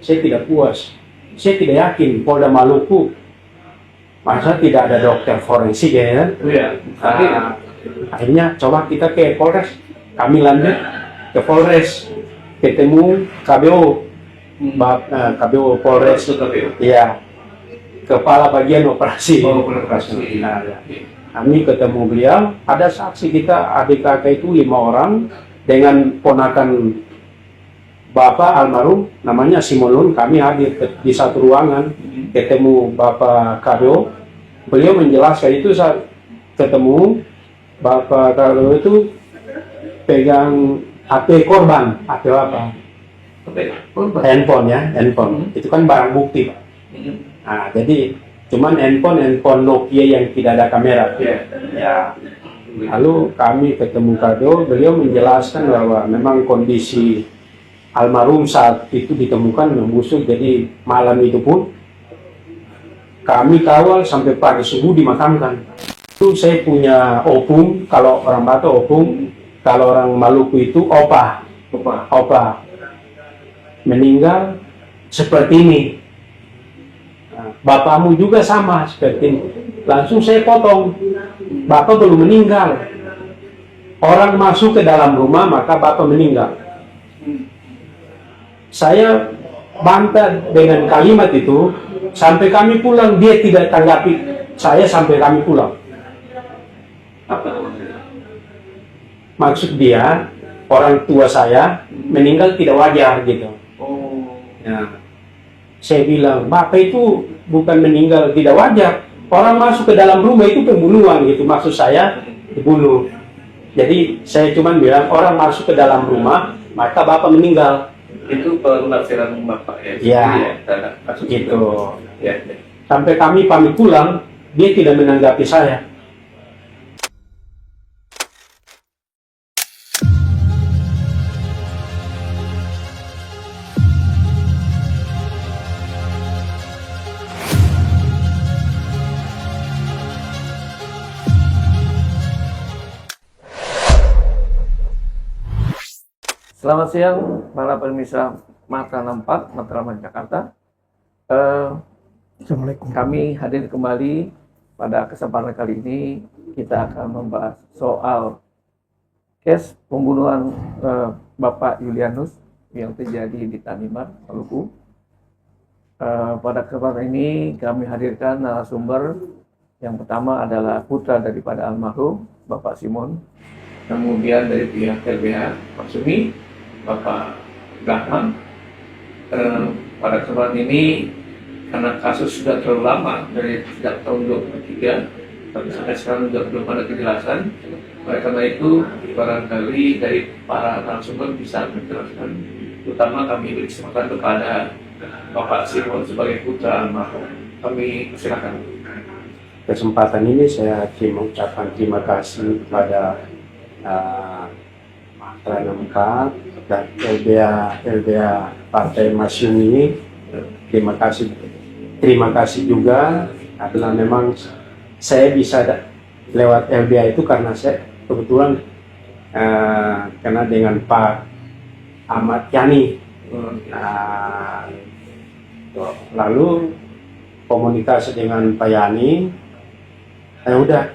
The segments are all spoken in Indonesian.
saya tidak puas. Saya tidak yakin Polda Maluku masa tidak ada dokter forensik ya kan? Iya. Akhirnya coba kita ke Polres. Kami lanjut ke Polres, ketemu KBO, KBO Polres. Iya, kepala bagian operasi. Nah, ya. Kami ketemu beliau, ada saksi kita adik kakak itu 5 orang dengan ponakan Bapak almarhum namanya Simonun. Kami hadir di satu ruangan, ketemu Bapak KBO. Beliau menjelaskan itu saat ketemu Bapak KBO itu pegang HP korban, HP apa? Handphone ya, handphone. Itu kan barang bukti, Pak. Nah, jadi cuman handphone Nokia yang tidak ada kamera. Ya. Lalu kami ketemu KBO, beliau menjelaskan bahwa memang kondisi almarhum saat itu ditemukan membusuk, jadi malam itu pun kami kawal sampai pagi subuh dimakamkan. Itu saya punya opung, kalau orang Batak opung, kalau orang Maluku itu opa. Meninggal seperti ini. Nah, bapakmu juga sama seperti ini. Langsung saya potong. Bapak belum meninggal. Orang masuk ke dalam rumah maka bapak meninggal. Saya bantah dengan kalimat itu sampai kami pulang, dia tidak tanggapi saya sampai kami pulang. Maksud dia, orang tua saya meninggal tidak wajar gitu. Ya. Saya bilang, bapak itu bukan meninggal tidak wajar. Orang masuk ke dalam rumah itu pembunuhan gitu. Maksud saya dibunuh. Jadi saya cuma bilang orang masuk ke dalam rumah maka bapak meninggal. Itu penafsiran Bapak ya? Iya, gitu. Ya. Sampai kami pamit pulang, dia tidak menanggapi saya. Selamat siang para pemirsa Mata 64, Matraman Jakarta. Assalamualaikum. Kami hadir kembali pada kesempatan kali ini. Kita akan membahas soal case pembunuhan Bapak Julianus yang terjadi di Tanimbar, Maluku. Pada kesempatan ini kami hadirkan narasumber. Yang pertama adalah putra daripada almarhum Bapak Simon, kemudian dari pihak LBH Pak Sumi, Bapak Rahman. Pada kesempatan ini karena kasus sudah terlalu lama dari sejak tahun 2003 tapi sampai sekarang juga belum ada kejelasan. Oleh karena itu barangkali dari para narasumber bisa menjelaskan, terutama kami beri kesempatan kepada Bapak Simon sebagai putra almarhum. Kami silakan. Kesempatan ini saya mengucapkan terima kasih kepada Matra 64 dan LBH Partai Masyum ini. Terima kasih juga adalah memang saya bisa lewat LBH itu karena saya kebetulan karena dengan Pak Ahmad Yani. Lalu komunikasi dengan Pak Yani, udah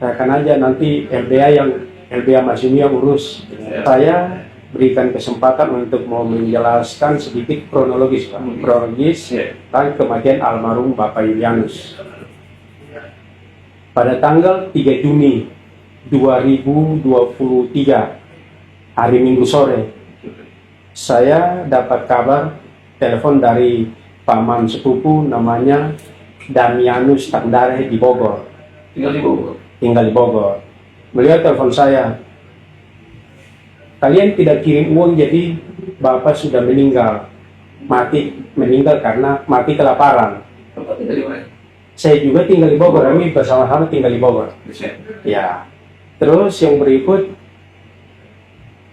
saya aja nanti LBH Masyum yang urus. Saya berikan kesempatan untuk mau menjelaskan sedikit kronologis tentang kematian almarhum Bapak Julianus. Pada tanggal 3 Juni 2023, hari Minggu sore, saya dapat kabar telepon dari paman sepupu namanya Damianus Tandare di Bogor. Tinggal di Bogor. Beliau telepon saya, kalian tidak kirim uang jadi bapak sudah meninggal, meninggal karena mati kelaparan. Saya juga tinggal di Bogor, kami bersama-sama tinggal di Bogor. Ya, terus yang berikut,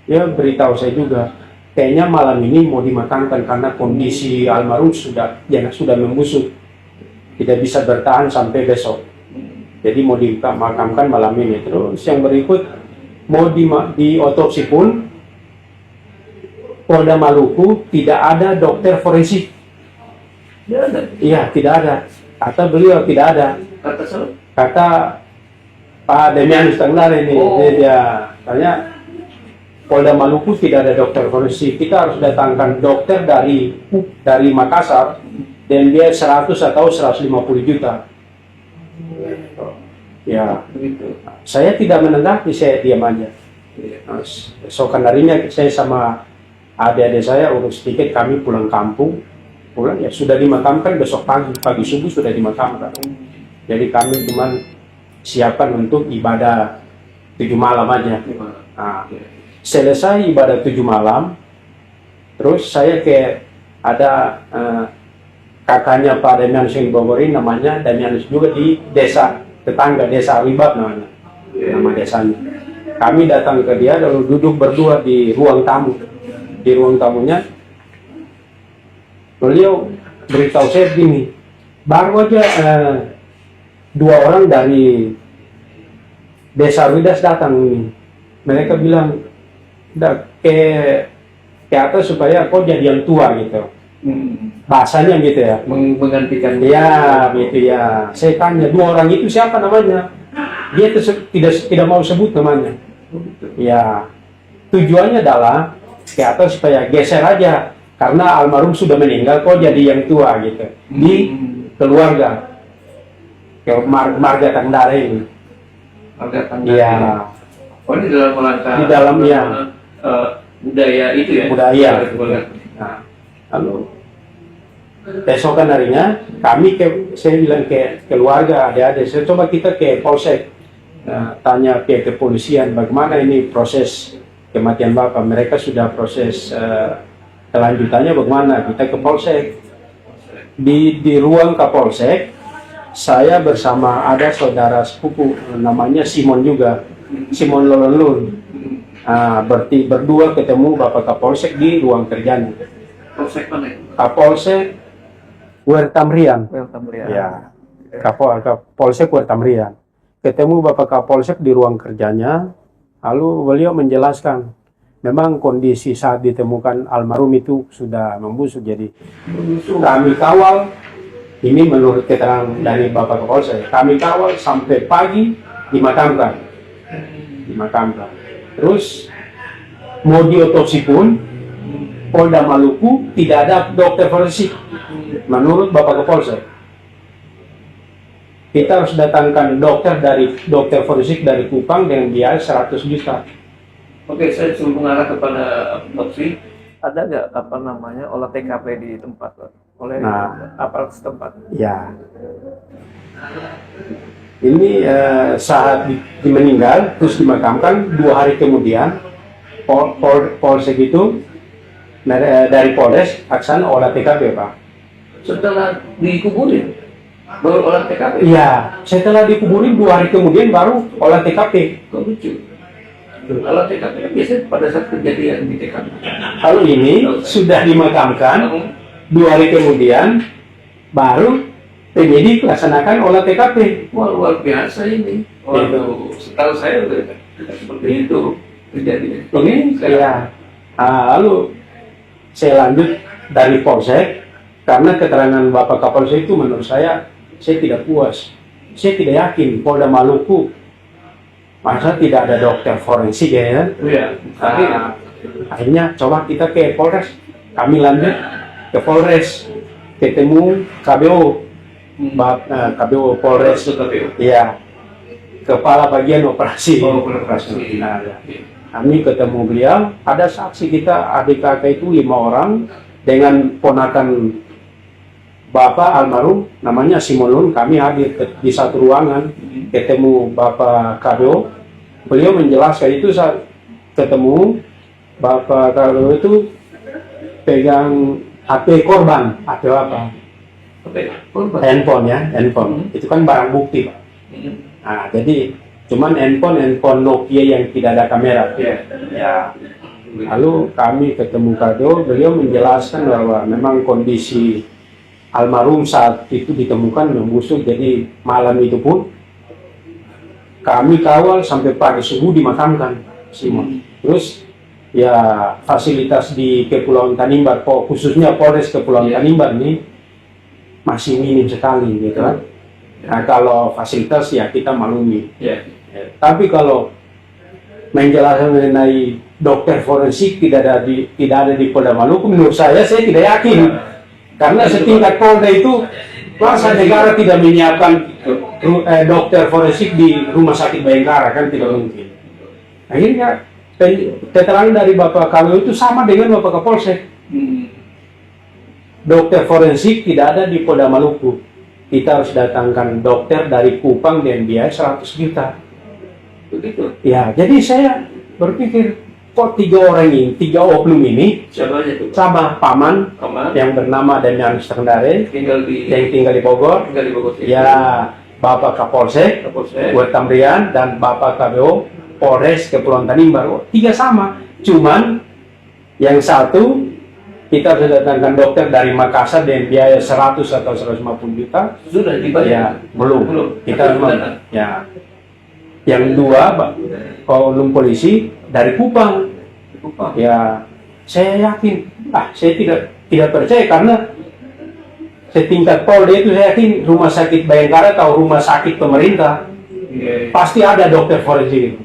ya beritahu saya juga, kayaknya malam ini mau dimakamkan karena kondisi almarhum sudah membusuk, tidak bisa bertahan sampai besok. Jadi mau dimakamkan malam ini. Terus yang berikut, mau di otopsi pun Polda Maluku tidak ada dokter forensik Tidak ada. Iya, tidak ada. Kata beliau tidak ada. Kata siapa? Kata Pak Demianus Tanglare ini, Oh. dia tanya Polda Maluku tidak ada dokter forensik. Kita harus datangkan dokter dari Makassar dan dia 100 atau 150 juta. Ya, Begitu. saya tidak menanggapi, saya diam aja. Nah, esokan harinya saya sama adik-adik saya urus tiket, kami pulang kampung. Pulang ya sudah dimakamkan besok pagi subuh sudah dimakamkan. Jadi kami cuma siapkan untuk ibadah 7 malam aja. Nah, selesai ibadah 7 malam, terus saya ada kakaknya Pak Demianus yang di Bogor ini, namanya Demianus juga di desa tetangga, desa Ribab namanya, nama desanya. Kami datang ke dia lalu duduk berdua di ruang tamu. Di ruang tamunya beliau beritahu saya begini, baru aja 2 orang dari desa Widas datang ini. Mereka bilang ke atas supaya kau jadi yang tua gitu. Bahasanya gitu ya. Menggantikan. Ya, gitu ya. Saya tanya 2 orang itu siapa namanya? Dia tidak mau sebut namanya. Ya, tujuannya adalah ke atas supaya geser aja. Karena almarhum sudah meninggal, kok jadi yang tua gitu. Di keluarga. Ke marga Tanglare ini. Marga Tanglare. Iya. Oh, ini dalam rangka. Di dalam ya. Budaya itu ya. Budaya. Nah, lalu besokan harinya saya bilang ke keluarga adik-adik, saya coba kita ke polsek, tanya ke kepolisian bagaimana ini proses kematian bapak. Mereka sudah proses kelanjutannya bagaimana, kita ke polsek. Di ruang kapolsek saya bersama ada saudara sepupu namanya Simon juga, Simon Lololun. Berarti berdua ketemu bapak kapolsek di ruang kerjanya. Polsek mana? Kapolsek Wertamrian. Wertamrian. Ya. Kapolsek Wertamrian. Ketemu Bapak Kapolsek di ruang kerjanya, lalu beliau menjelaskan, memang kondisi saat ditemukan almarhum itu sudah membusuk, jadi kami kawal, ini menurut keterangan dari Bapak Kapolsek, kami kawal sampai pagi dimakamkan. Terus mau diotopsi pun, Polda Maluku tidak ada dokter forensik. Menurut Bapak Kapolsek, kita harus datangkan dokter forensik dari Kupang dengan biaya 100 juta. Oke, saya sebelum mengarah kepada otopsi, ada nggak olah TKP di tempat oleh aparat setempat? Ya, ini saat meninggal terus dimakamkan 2 hari kemudian Polsek itu dari Polres akan olah TKP, Pak. Setelah dikuburin baru olah TKP? Iya, setelah dikuburin 2 hari kemudian baru olah TKP. Kok lucu? Olah TKP kan biasanya pada saat kejadian di TKP. Kalau ini sudah dimakamkan 2 hari kemudian baru penyidik laksanakan olah TKP. Wah, luar biasa ini. Waduh, setahu saya udah seperti itu kejadiannya. Ini ya. Lalu saya lanjut dari Polsek, karena keterangan Bapak Kapolsek itu menurut saya tidak puas. Saya tidak yakin Polda Maluku masa tidak ada dokter forensik ya. Iya. Akhirnya coba kita ke Polres. Kami lanjut ke Polres, ketemu KBO, KBO Polres. Iya. Kepala bagian operasi. Kami ketemu beliau, ada saksi kita, adik kakak itu 5 orang dengan ponakan Bapak almarhum namanya Simon. Kami hadir di satu ruangan, ketemu Bapak KBO. Beliau menjelaskan itu saat ketemu Bapak KBO itu pegang HP korban, HP apa? Handphone ya, handphone. Itu kan barang bukti, Pak. Nah, jadi cuman handphone Nokia yang tidak ada kamera. Ya. Lalu kami ketemu KBO, beliau menjelaskan bahwa memang kondisi almarhum saat itu ditemukan membusuk, jadi malam itu pun kami kawal sampai pagi subuh dimakamkan Simon. Terus ya fasilitas di Kepulauan Tanimbar, khususnya Polres Kepulauan Tanimbar ini masih minim sekali gitu kan. Nah, kalau fasilitas ya kita maklumi. Ya. Tapi kalau menjelaskan mengenai dokter forensik tidak ada di Polda Maluku, menurut saya tidak yakin. Karena setingkat Polda itu masa negara tidak menyiapkan dokter forensik di Rumah Sakit Bayangkara, kan tidak mungkin. Akhirnya keterangan dari Bapak Kabio itu sama dengan Bapak Kapolsek. Dokter forensik tidak ada di Polda Maluku. Kita harus datangkan dokter dari Kupang dan biaya 100 juta. Begitu. Ya, jadi saya berpikir kok tiga oknum ini Siapa aja tuh? sama paman yang bernama Damian Sekendare yang tinggal di Bogor. Ya, Bapak Kapolsek, Buat Tamrian, dan Bapak KBO Polres Kepulauan Tanimbar. Tiga sama, cuman yang satu kita sudah datangkan dokter dari Makassar dengan biaya 100 atau 150 juta. Sudah dibayar? Ya, belum. Kita ya. Yang dua, oknum polisi dari Kupang. Ya, saya yakin. Saya tidak percaya karena setingkat Polda itu saya yakin Rumah Sakit Bayangkara atau rumah sakit pemerintah pasti ada dokter forensik.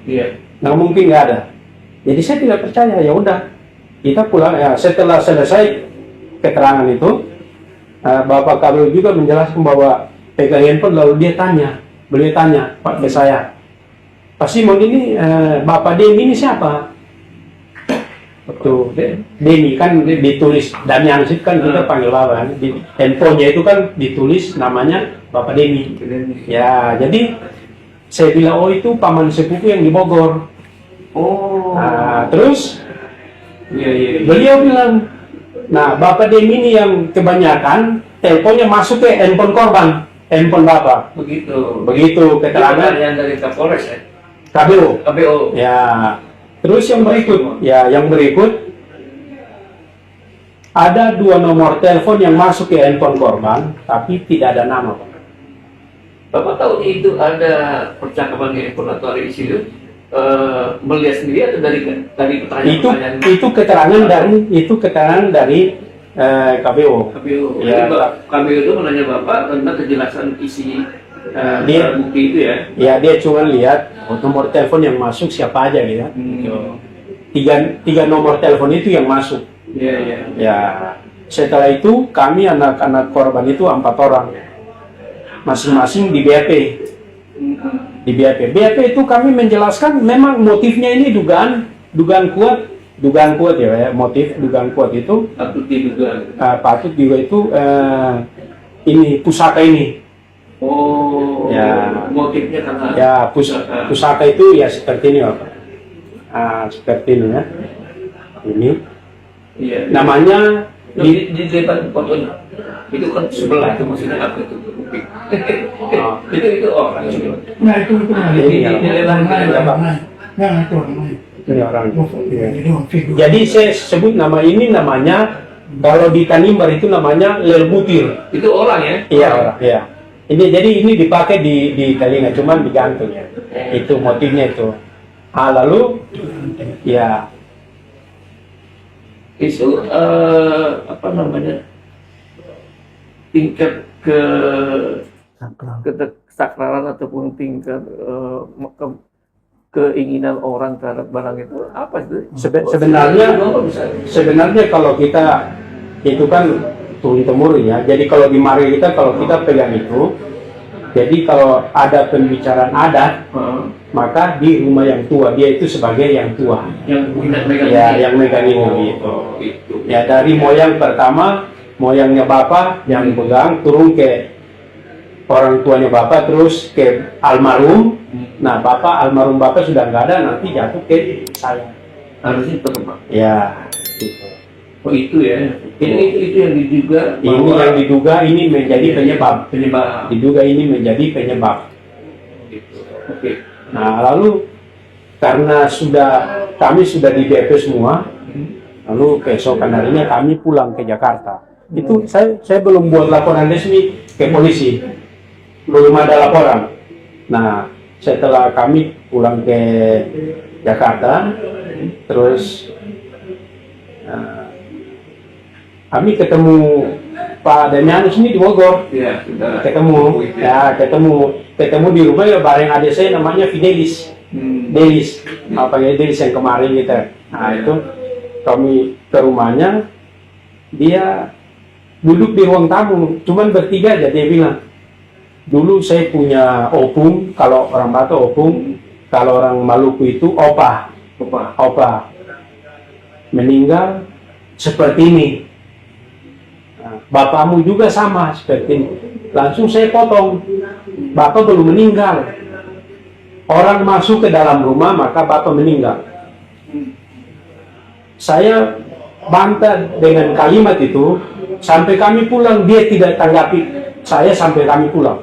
Nggak mungkin nggak ada. Jadi saya tidak percaya. Ya udah, kita pulang. Ya, setelah selesai keterangan itu, Bapak Kabel juga menjelaskan bahwa pegang handphone, lalu beliau tanya Pak ke saya, Pak Simon ini Bapak Demi ini siapa? Betul, Demi kan ditulis Damian Sip kan kita panggil Bapak. Di handphonenya itu kan ditulis namanya Bapak Demi. Ya, jadi saya bilang, oh itu paman sepupu yang di Bogor. Nah, terus beliau bilang, nah Bapak Demi ini yang kebanyakan teleponnya masuk ke handphone korban, handphone Bapak. Begitu keterangan yang dari Kapolres ya? KBO. Ya. Terus yang berikut, ada 2 nomor telepon yang masuk ke handphone korban, tapi tidak ada nama, Pak. Bapak tahu itu ada percakapan di handphone atau ada isi itu melihat sendiri atau dari pertanyaan? Itu keterangan dari KBO. Ya, KBO itu menanya Bapak tentang kejelasan isi dia bukti itu ya? Ya, dia cuma lihat nomor telepon yang masuk siapa aja gitu. Tiga nomor telepon itu yang masuk. Ya, setelah itu kami anak-anak korban itu 4 orang, masing-masing di BAP. Di BAP itu kami menjelaskan memang motifnya ini dugaan kuat ya, motif dugaan kuat itu patut juga itu ini pusaka ini. Ya, motifnya karena ya pusaka itu ya seperti ini, Bapak. Seperti ini ya. Ini namanya di depan fotonya itu kan sebelah, itu maksudnya apa itu? itu orang. Nah itu ini orang. Jadi saya sebut nama ini, namanya kalau di Tanimbar itu namanya Lel Butir. Itu orang ya? Iya, orang. Iya. Jadi ini dipakai di telinga, cuman digantung ya. Itu motifnya itu. Lalu ya itu apa namanya, tingkat kesakralan ataupun tingkat keinginan orang terhadap barang itu apa itu? Sebenarnya kalau kita itu kan turun temurun ya. Jadi kalau di mari kita, kalau kita pegang itu, jadi kalau ada pembicaraan adat, maka di rumah yang tua dia itu sebagai yang tua, yang megang ini gitu. Ya, dari moyang pertama, moyangnya bapak yang pegang, turun ke orang tuanya bapak, terus ke almarhum. Nah, almarhum bapak sudah nggak ada, nanti jatuh ke saya. Harusnya tetap. Ya, gitu. Oh itu ya, itu yang diduga. Ini yang diduga ini menjadi penyebab. Diduga ini menjadi penyebab. Oke. Nah, lalu karena kami sudah di DP semua, lalu keesokan harinya kami pulang ke Jakarta. Itu saya belum buat laporan resmi ke polisi, belum ada laporan. Nah, setelah kami pulang ke Jakarta, terus kami ketemu Pak Damianus ini di Bogor. Iya, sudah. Ketemu, ya ketemu di rumah ya bareng adik saya namanya Fidelis. Delis, apa ya Delis yang kemarin gitu. Nah itu kami ke rumahnya, dia duduk di ruang tamu, cuman bertiga aja. Dia bilang, dulu saya punya opung, kalau orang Batak opung, kalau orang Maluku itu opa, meninggal seperti ini. Nah, bapakmu juga sama seperti ini. Langsung saya potong, bapak belum meninggal. Orang masuk ke dalam rumah maka bapak meninggal. Saya bantah dengan kalimat itu sampai kami pulang, dia tidak tanggapi saya sampai kami pulang.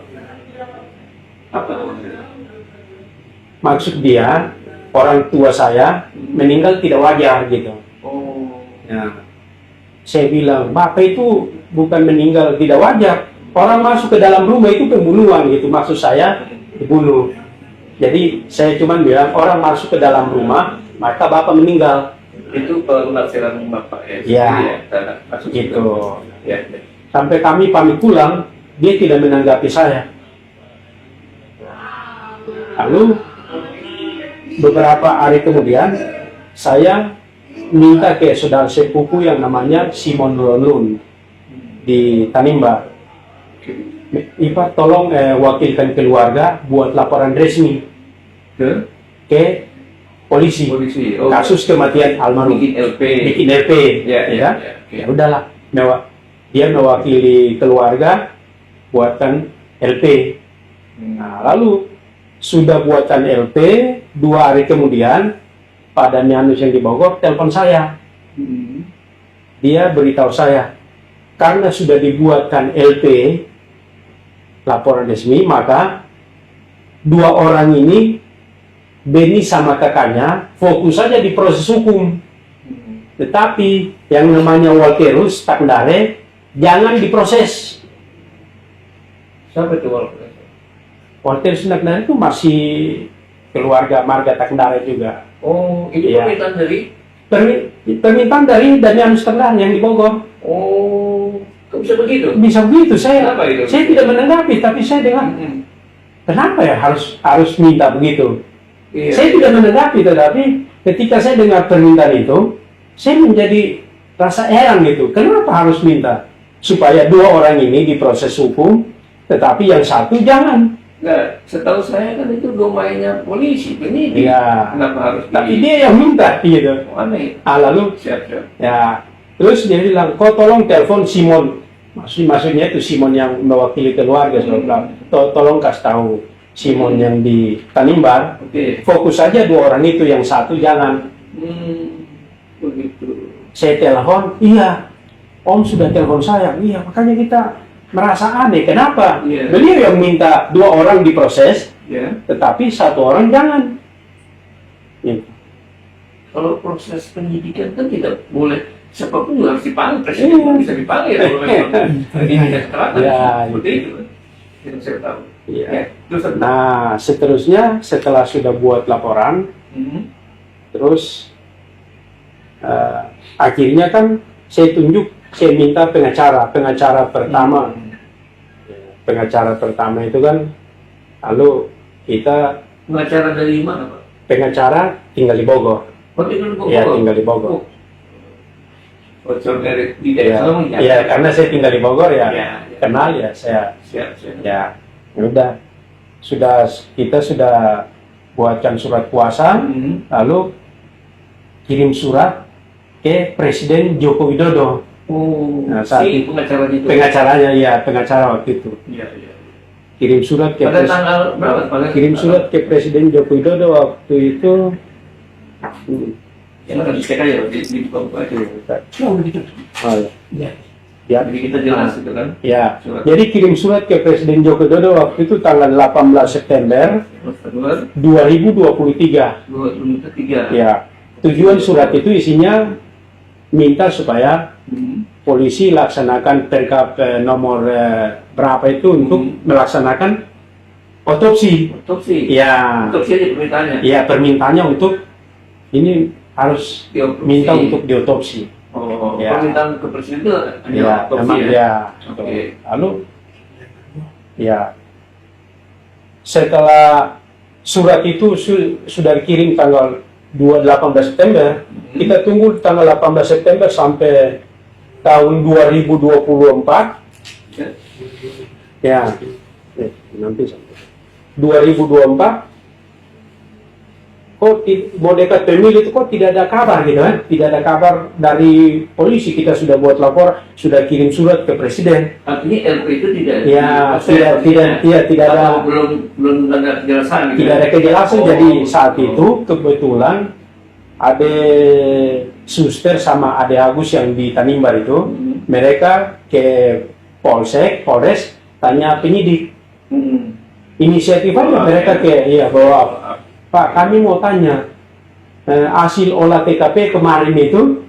Maksud dia orang tua saya meninggal tidak wajar gitu. Ya. Saya bilang bapak itu bukan meninggal tidak wajar, orang masuk ke dalam rumah itu pembunuhan gitu, maksud saya dibunuh. Jadi saya cuma bilang orang masuk ke dalam rumah maka bapak meninggal. Itu penafsiran bapak ya. Iya. Gitu. Ya. Sampai kami pamit pulang, dia tidak menanggapi saya. Lalu beberapa hari kemudian saya minta ke saudara sepupu yang namanya Simon Lonlun di Tanimbar. Ipa tolong wakilkan keluarga buat laporan resmi ke polisi. Oh. Kasus kematian almarhum. Bikin LP. Ya. Ya udahlah. Dia mewakili keluarga buatkan LP. Nah, lalu sudah buatan LP, 2 hari kemudian Pak Damianus yang di Bogor telepon saya. Dia beritahu saya, karena sudah dibuatkan LP laporan resmi, maka 2 orang ini, Beni sama kakaknya, fokus saja di proses hukum. Tetapi yang namanya Walterus Takndare jangan diproses. Siapa itu Walter? Walterus Takndare itu masih keluarga marga Takndare juga. Oh, itu Iya. permintaan dari? Permintaan dari Damianus Takndare yang di Bogor. Oh, kok bisa begitu? Bisa begitu, Kenapa itu? saya tidak menanggapi, tapi saya dengar, kenapa ya harus minta begitu? Iya. Saya tidak menanggapi, tetapi ketika saya dengar permintaan itu, saya menjadi rasa heran gitu. Kenapa harus minta? Supaya 2 orang ini diproses hukum, tetapi yang satu jangan. Nah, setahu saya kan itu domainnya polisi, penyidik. Iya. Kenapa harus Tapi dia yang minta gitu. aneh. Lalu Siap. ya, terus dia bilang, kau tolong telepon Simon. Maksudnya itu Simon yang mewakili keluarga. Saya bilang, tolong kasih tahu Simon yang di Tanimbar. Oke. Fokus saja 2 orang itu, yang satu jangan. Begitu. Saya telepon, iya, Om sudah telepon saya, iya, makanya kita merasa aneh, kenapa? Iya. Beliau yang minta 2 orang diproses, Ya. tetapi 1 orang jangan. Gitu. Kalau proses penyidikan kan tidak boleh, siapapun juga harus dipanggil, presiden pun bisa dipanggil kalau memang tidak keteratan. Ya, Seperti itu kan. Yang saya tahu. Iya. Ya. Terus Nah, seterusnya setelah sudah buat laporan, terus akhirnya kan saya minta pengacara pertama. Pengacara pertama itu kan, lalu kita pengacara dari mana, Pak? pengacara tinggal di Bogor. Oh, tinggal di Bogor. Iya, tinggal di Bogor. Bocor dari di Iya, daerah Solong, iya, karena saya tinggal di Bogor ya, Iya. kenal ya saya. Siap. Ya udah, kita sudah buatkan surat kuasa, lalu kirim surat ke Presiden Joko Widodo. Oh, Nah, saat si itu pengacaranya itu. Pengacara waktu itu. Iya. Kirim surat ke Pada tanggal berapa? kirim surat ke Presiden Joko Widodo waktu itu. Yang akan dicek aja di Bogor aja. Oh, Ya. ya, Jadi kita jelas itu kan. ya. Surat. Jadi kirim surat ke Presiden Joko Widodo waktu itu tanggal 18 September Kedua, 2023. 23. Ya, tujuan surat itu isinya minta supaya polisi laksanakan perkap nomor berapa itu untuk melaksanakan otopsi. Otopsi. Ya, Otopsi aja permintaannya. ya permintaannya untuk ini harus Diotopsi. minta untuk diotopsi. Oh, Ya. permintaan ke presiden itu hanya Ya, otopsi memang ya? ya. Oke. Lalu ya setelah surat itu sudah dikirim tanggal 18 September, kita tunggu tanggal 18 September sampai tahun 2024. Ya. Ya, nanti sampai 2024. Kok mau dekat pemilu itu kok tidak ada kabar gitu kan? Tidak ada kabar dari polisi. Kita sudah buat lapor, sudah kirim surat ke presiden. Artinya LP itu tidak Ya, tidak ada. atau belum ada kejelasan gitu. Tidak ada kejelasan. Oh. Jadi saat itu kebetulan ada suster sama ade Agus yang di Tanimbar itu, mereka ke Polres tanya penyidik. Inisiatif aja mereka ke bahwa Pak, kami mau tanya hasil olah TKP kemarin itu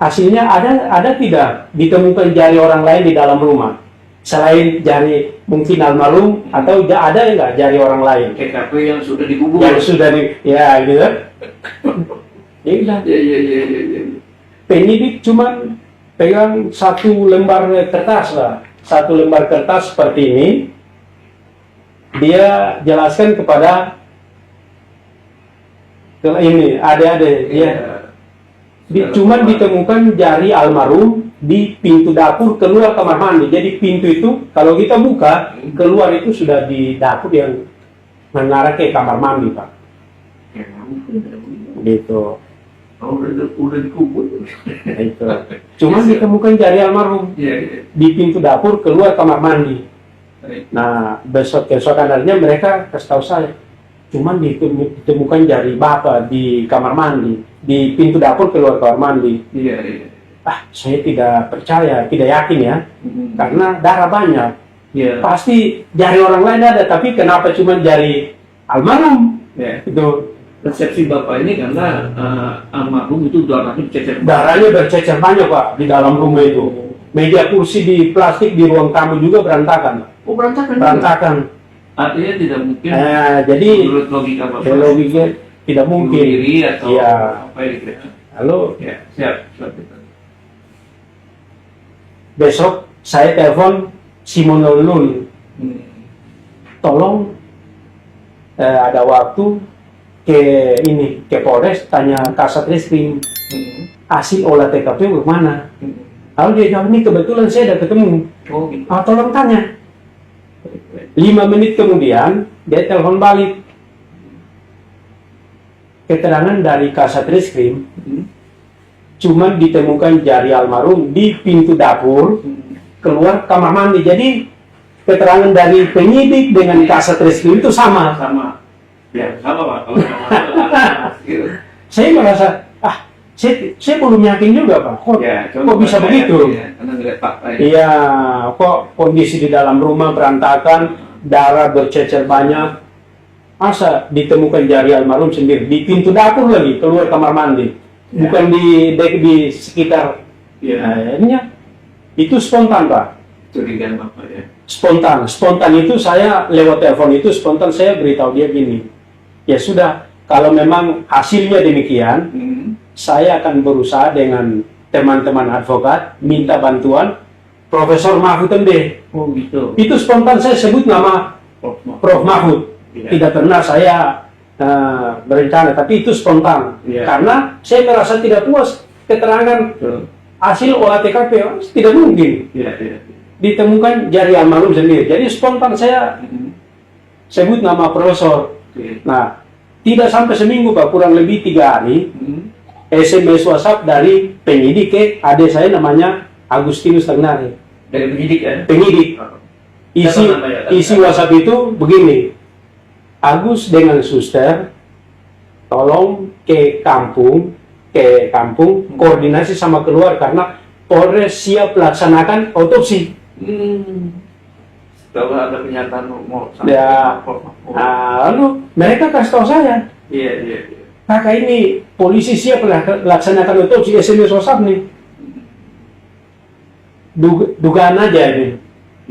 hasilnya ada tidak ditemukan jari orang lain di dalam rumah selain jari mungkin almarhum atau ada nggak jari orang lain TKP yang sudah dikubur. yang sudah ya gitu kan? Ya udah. Ya. Penyidik cuman pegang satu lembar kertas lah, satu lembar kertas seperti ini. Dia jelaskan kepada ini adik-adik ya. Cuman ditemukan jari almarhum di pintu dapur keluar kamar mandi. Jadi pintu itu kalau kita buka keluar itu sudah di dapur yang mengarah ke kamar mandi, Pak. Ya, Gitu. oh, udah dikubur. Itu. Cuman ditemukan jari almarhum Iya. di pintu dapur keluar kamar mandi. Baik. Nah, keesokan harinya mereka kasih tahu saya, cuman ditemukan jari bapak di kamar mandi, di pintu dapur keluar kamar mandi. Iya. Saya tidak percaya, tidak yakin ya, karena darah banyak. Iya. Pasti jari orang lain ada, tapi kenapa cuma jari almarhum? Ya. Itu Persepsi bapak ini karena almarhum itu darahnya bercecer. darahnya bercecer banyak, Pak, di dalam rumah itu. Meja kursi di plastik di ruang tamu juga berantakan. Oh, berantakan. Berantakan. Artinya tidak mungkin. Jadi Menurut logika bapak. logiknya tidak bunuh mungkin. diri atau Iya. apa ya gitu. Lalu Ya, siap. besok saya telepon Simon Lulun, tolong ada waktu ke Polres tanya Kasat Reskrim hasil olah TKP bagaimana. Lalu dia jawab, ini kebetulan saya ada ketemu. Oh, gitu. Tolong tanya. 5 menit kemudian dia telepon balik. Keterangan dari Kasat Reskrim, cuman ditemukan jari almarhum di pintu dapur keluar kamar mandi. Jadi keterangan dari penyidik dengan Kasat Reskrim itu sama. Sama. Ya, sama Pak. Kalau sama. Gitu. Saya merasa, saya belum yakin juga, Pak. Kok bisa begitu? Ya, karena ngeliat fakta ya. Iya, kok kondisi di dalam rumah berantakan, darah bercecer banyak. Masa ditemukan jari almarhum sendiri di pintu dapur lagi, keluar kamar mandi. Bukan di sekitar. Ya, Itu spontan, Pak. curigaan Bapak ya. Spontan itu saya lewat telepon itu spontan saya beritahu dia gini. Ya sudah, kalau memang hasilnya demikian, saya akan berusaha dengan teman-teman advokat minta bantuan Profesor Mahfud MD. Oh gitu. Itu spontan saya sebut nama Prof Mahfud. Ya. Tidak pernah saya berencana, tapi itu spontan. Ya. Karena saya merasa tidak puas keterangan hasil olah TKP, tidak mungkin Ya. ditemukan jari almarhum sendiri. Jadi spontan saya sebut nama profesor. Oke. Nah, tidak sampai seminggu, Pak, kurang lebih 3 hari, SMS WhatsApp dari penyidik ke adik saya namanya Agustinus Tagnari. Dari penyidik ya. Penyidik. Isi WhatsApp itu begini. Agus dengan suster, tolong ke kampung, koordinasi sama keluar karena Polres siap laksanakan otopsi. Setelah ada pernyataan mau Ya. Lalu mereka kasih tahu saya, Iya. kakak ini polisi siap laksanakan otopsi, SMS WhatsApp nih. Dugaan aja ini.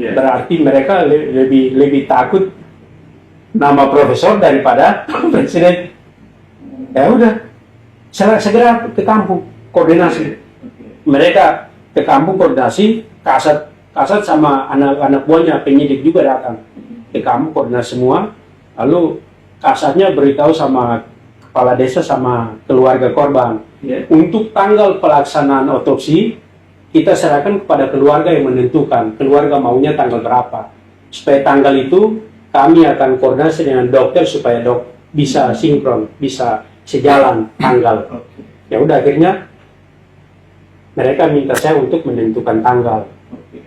Iya. Berarti mereka lebih takut nama profesor daripada presiden. Ya udah, segera ke kampung koordinasi. mereka ke kampung koordinasi, kasat sama anak-anak buahnya penyidik juga datang ke kampung koordinasi semua. Lalu kasatnya beritahu sama kepala desa sama keluarga korban. Ya. Untuk tanggal pelaksanaan otopsi, kita serahkan kepada keluarga yang menentukan. Keluarga maunya tanggal berapa. Supaya tanggal itu kami akan koordinasi dengan dokter supaya bisa sinkron, bisa sejalan tanggal. Ya udah, akhirnya mereka minta saya untuk menentukan tanggal.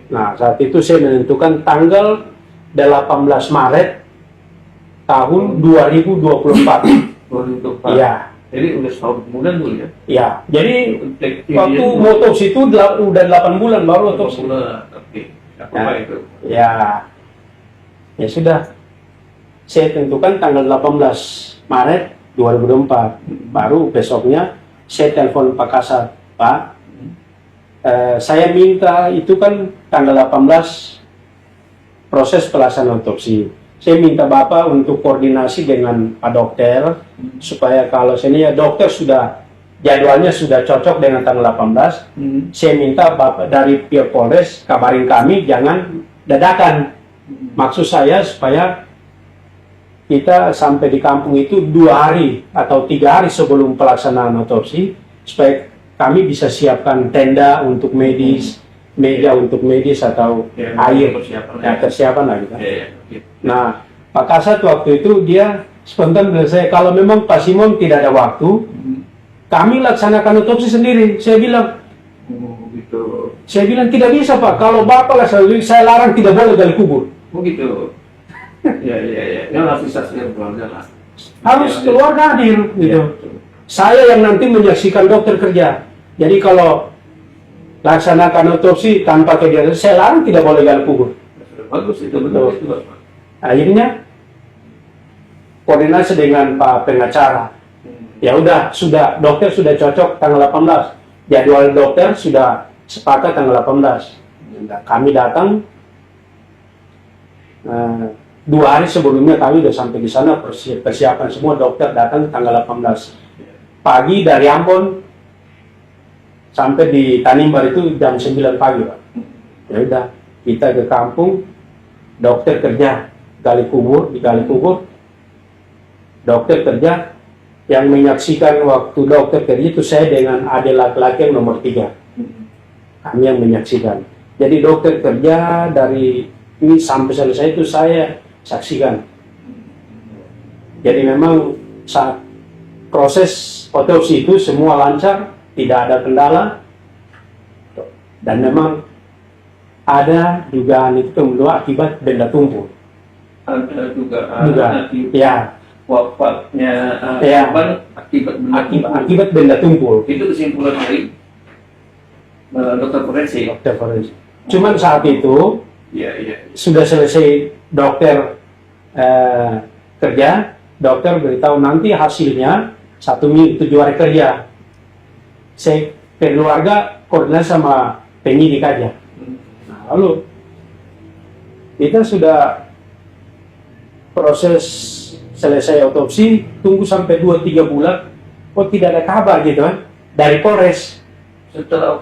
Nah, saat itu saya menentukan tanggal 18 Maret tahun 2024. 2024. Iya. Jadi udah setahun kemudian dulu ya? Ya, jadi Detektif waktu dia otopsi itu udah 8 bulan baru otopsi. Oke. Apa Ya. itu? Ya sudah. Saya tentukan tanggal 18 Maret 2024. Baru besoknya saya telepon Pak Kasat, Pak, saya minta itu kan tanggal 18 proses pelaksanaan otopsi. Saya minta Bapak untuk koordinasi dengan Pak Dokter supaya kalau sini dokter sudah jadwalnya sudah cocok dengan tanggal 18. Saya minta Bapak dari pihak Polres kabarin kami, jangan dadakan. Maksud saya supaya kita sampai di kampung itu 2 hari atau 3 hari sebelum pelaksanaan otopsi supaya kami bisa siapkan tenda untuk medis, meja untuk medis atau Ya, air, persiapan persiapan lah gitu. Ya. Nah, Pak Kasat waktu itu dia spontan bilang saya, kalau memang Pak Simon tidak ada waktu, kami laksanakan otopsi sendiri. Saya bilang Gitu. tidak bisa Pak, kalau Bapak lah saya larang, tidak boleh gali kubur. Gitu. Ya. Yang harus disaksikan keluarga lah. Harus keluarga hadir gitu. Ya. Saya yang nanti menyaksikan dokter kerja. Jadi kalau laksanakan otopsi tanpa kegiatan, saya larang tidak boleh gali kubur. Bagus itu, betul itu, Pak. Akhirnya koordinasi dengan Pak pengacara. Ya udah, sudah dokter sudah cocok tanggal 18. Jadwal dokter sudah sepakat tanggal 18. Kami datang 2 hari sebelumnya, kami udah sampai di sana, persiapan semua. Dokter datang tanggal 18 pagi dari Ambon sampai di Tanimbar itu jam 9 pagi, Pak. Ya udah, kita ke kampung, dokter kerja gali kubur, dokter kerja. Yang menyaksikan waktu dokter kerja itu saya dengan adik laki-laki yang nomor 3. Kami yang menyaksikan. Jadi dokter kerja dari ini sampai selesai itu saya saksikan. Jadi memang saat proses otopsi itu semua lancar, tidak ada kendala, dan memang ada dugaan itu kedua akibat benda tumpul. Ada juga Ya, wafatnya Ya. korban akibat benda tumpul. Itu kesimpulan dari dokter forensik. Dokter forensik. Cuman saat itu Iya. sudah selesai dokter kerja, dokter beritahu nanti hasilnya 1 minggu 7 hari kerja. Saya keluarga koordinasi sama penyidik aja. Nah, lalu kita sudah proses selesai otopsi, tunggu sampai 2-3 bulan, kok tidak ada kabar gitu kan dari Polres. Setelah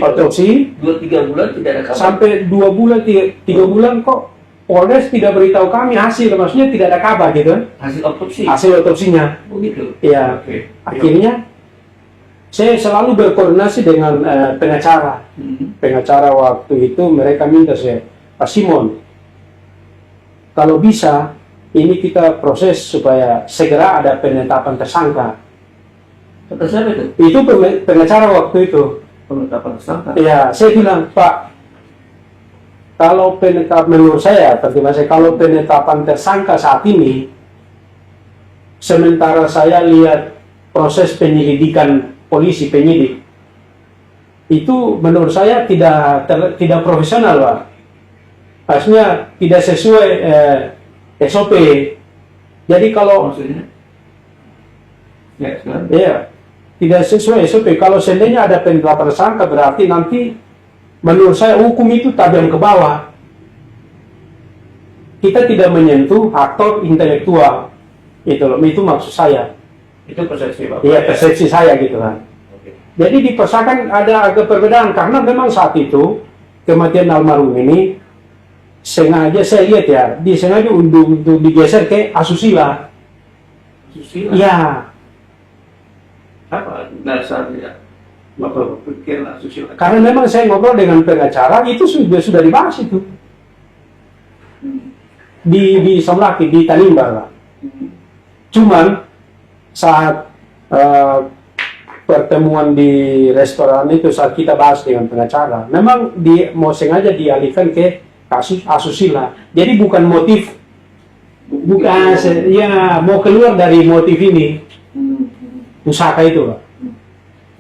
otopsi 2-3 bulan tidak ada kabar. Sampai 2 bulan, 3 bulan kok Polres tidak beritahu kami hasil, maksudnya tidak ada kabar gitu kan. Hasil otopsi. Hasil otopsinya. Begitu. Ya, Oke. akhirnya saya selalu berkoordinasi dengan pengacara. Pengacara waktu itu mereka minta saya, Pak Simon, kalau bisa ini kita proses supaya segera ada penetapan tersangka. Kata siapa itu? Itu pengacara waktu itu. Penetapan tersangka. Ya, saya bilang, Pak, kalau menurut saya, kalau penetapan tersangka saat ini, sementara saya lihat proses penyelidikan polisi penyidik, itu menurut saya tidak profesional, Pak. Maksudnya tidak sesuai SOP. Jadi kalau Maksudnya? Ya, sekarang. ya tidak sesuai SOP, kalau seandainya ada penetapan tersangka berarti nanti menurut saya hukum itu tajam ke bawah. Kita tidak menyentuh aktor intelektual. Itu maksud saya. Itu persepsi Bapak. Iya, persepsi saya gitu kan. Oke. Jadi di Persaka ada agak perbedaan karena memang saat itu kematian almarhum ini sengaja saya lihat ya, disengaja untuk digeser ke asusila. Susila. Iya, Apa dasarnya? Bapak berpikir asusila. karena memang saya ngobrol dengan pengacara itu sudah dibahas itu di Somlaki di Tanimbar lah. Cuman saat pertemuan di restoran itu saat kita bahas dengan pengacara, memang mau sengaja dialihkan ke kasus asusila. Jadi bukan motif, bukan ya mau keluar dari motif ini pusaka itu, Pak.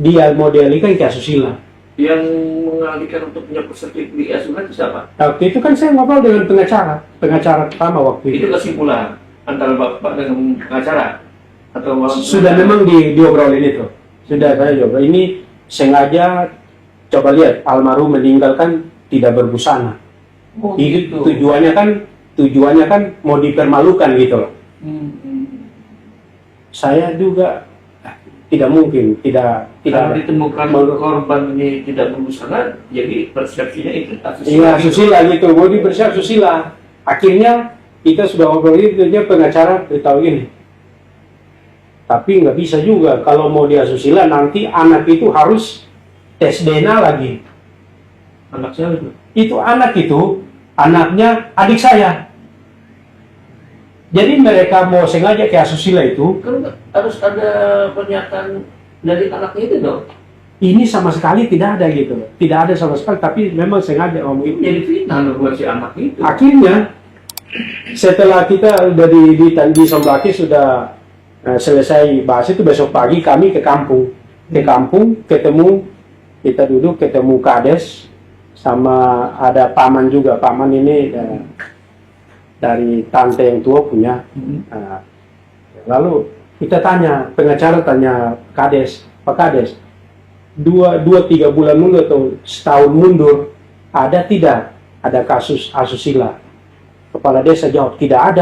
Dia mau dialihkan ke asusila. Yang mengalihkan untuk punya perspektif di asuransi siapa? Waktu itu kan saya ngobrol dengan pengacara pertama waktu Itu itu. kesimpulan antara bapak dengan pengacara atau Sudah memang diobrolin itu. Sudah saya coba. Ini sengaja coba lihat almarhum meninggalkan tidak berbusana. Oh, Itu gitu. tujuannya kan mau dipermalukan gitu loh. Saya juga tidak mungkin tidak Kalau ditemukan Menurut- korban ini tidak berbusana, jadi persepsinya itu iya susila gitu. Mau dibersiap susila. Akhirnya kita sudah ngobrol itu dia pengacara beritahu ini. Tapi nggak bisa juga kalau mau dia susila nanti anak itu harus tes DNA lagi. Anak saya itu. Itu anaknya adik saya. Jadi mereka mau sengaja ke asusila itu, Kan harus ada pernyataan dari anaknya itu dong. ini sama sekali tidak ada gitu. Tidak ada sama sekali, tapi memang sengaja ngomong itu. Jadi fitnah loh buat si anak itu. Akhirnya setelah kita udah di Somlaki sudah selesai bahas itu, besok pagi kami ke kampung. Ke kampung ketemu, kita duduk ketemu kades sama ada paman juga. Paman ini dari tante yang tua punya. Nah, lalu kita tanya, pengacara tanya kades, Pak Kades, 2-3 bulan mundur atau setahun mundur, ada tidak ada kasus asusila? Kepala desa jawab, tidak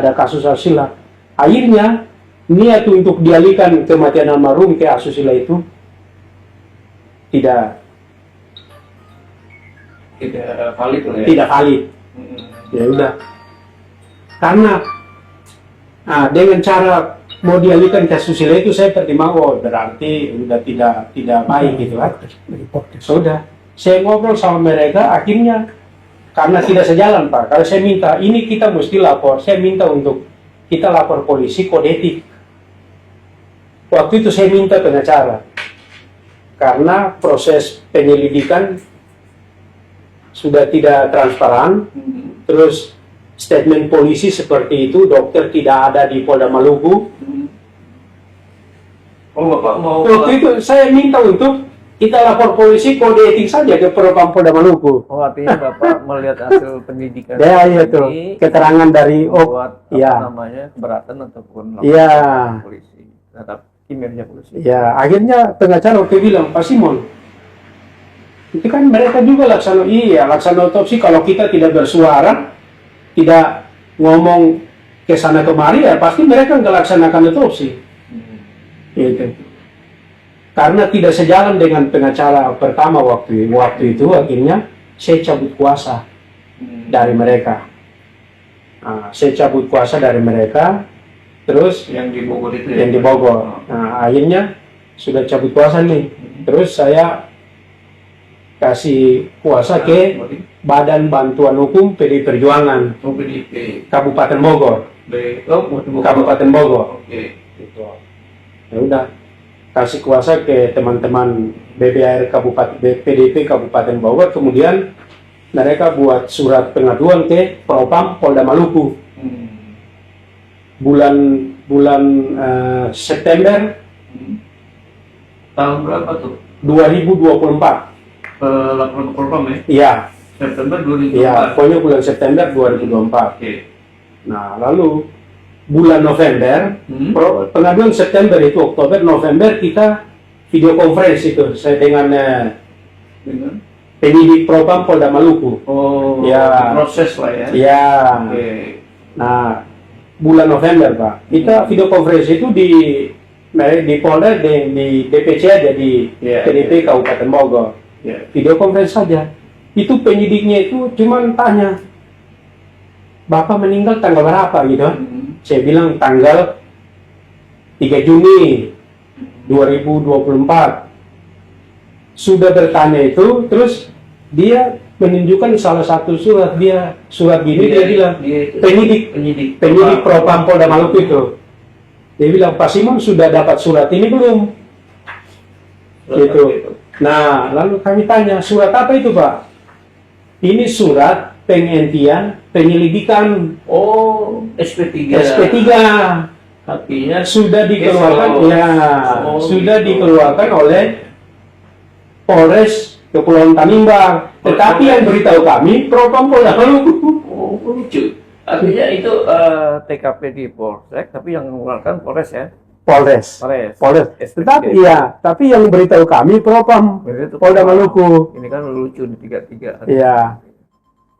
ada kasus asusila. Akhirnya niat untuk dialihkan kematian almarhum ke asusila itu tidak Valid lah ya. tidak valid. Ya udah, karena dengan cara mau dialihkan ke asusila itu saya pertimbang, oh berarti udah tidak baik gitu kan. Sudah, saya ngobrol sama mereka, akhirnya karena tidak sejalan Pak, kalau saya minta ini kita mesti lapor, saya minta untuk kita lapor polisi kode etik. Waktu itu saya minta pengacara karena proses penyelidikan sudah tidak transparan. Terus statement polisi seperti itu, dokter tidak ada di Polda Maluku. Oh bapak mau Waktu itu saya minta untuk kita lapor polisi kode etik saja ke Propam Polda Maluku. Oh, artinya Bapak melihat hasil penyidikan Ya iya ini tuh, keterangan dari membuat iya. namanya keberatan ataupun Iya. polisi terhadap kinerja polisi. Ya, akhirnya pengacara waktu bilang, Pak Simon, itu kan mereka juga laksana otopsi. Kalau kita tidak bersuara, tidak ngomong ke sana kemari, ya pasti mereka nggak laksanakan otopsi. Gitu. Karena tidak sejalan dengan pengacara pertama waktu itu, akhirnya saya cabut kuasa dari mereka. Saya cabut kuasa dari mereka, terus yang di Bogor itu ya? yang di Bogor. Nah, akhirnya sudah cabut kuasa nih. Terus saya kasih kuasa ke Badan Bantuan Hukum PDI Perjuangan Oh, PDIP. Kabupaten Bogor. Bogor. Kabupaten Bogor. Oke. Gitu. Ya udah, kasih kuasa ke teman-teman BBR Kabupaten PDIP Kabupaten Bogor. Kemudian mereka buat surat pengaduan ke Propam Polda Maluku. Bulan September Tahun berapa tuh? 2024. Laporan Propam ya? Iya, September 2024. iya, pokoknya bulan September 2024. Oke. Nah, lalu bulan November, pengaduan September itu, Oktober, November kita video conference itu saya dengan Dengan? penyidik Propam Polda Maluku. Oh, Ya. proses lah ya? Iya. Oke. Nah, bulan November Pak, kita video conference itu di Polda di DPC aja di Iya, PDP Kabupaten Bogor. Ya. Video conference saja. Itu penyidiknya itu cuman tanya, Bapak meninggal tanggal berapa gitu. Saya bilang tanggal 3 Juni 2024. Sudah bertanya itu, terus dia menunjukkan salah satu surat, surat gini, dia bilang penyidik Propam Polda Maluku itu. Dia bilang, Pak Simon sudah dapat surat ini belum? Gitu. Nah, lalu kami tanya, surat apa itu, Pak? Ini surat penghentian penyelidikan. Oh, SP3. SP3 Artinya sudah dikeluarkan, Yes, ya, oh, sudah gitu. dikeluarkan oleh Polres Kepulauan Tanimbar. Tetapi yang beritahu kami Propam Polda Maluku. Oh, lucu. Artinya itu TKP di Polsek, tapi yang mengeluarkan Polres ya. Polres. Polres. Tetapi ya, tapi yang beritahu kami Propam Berarti itu Polda Maluku. Ini kan lucu di tiga-tiga. Iya.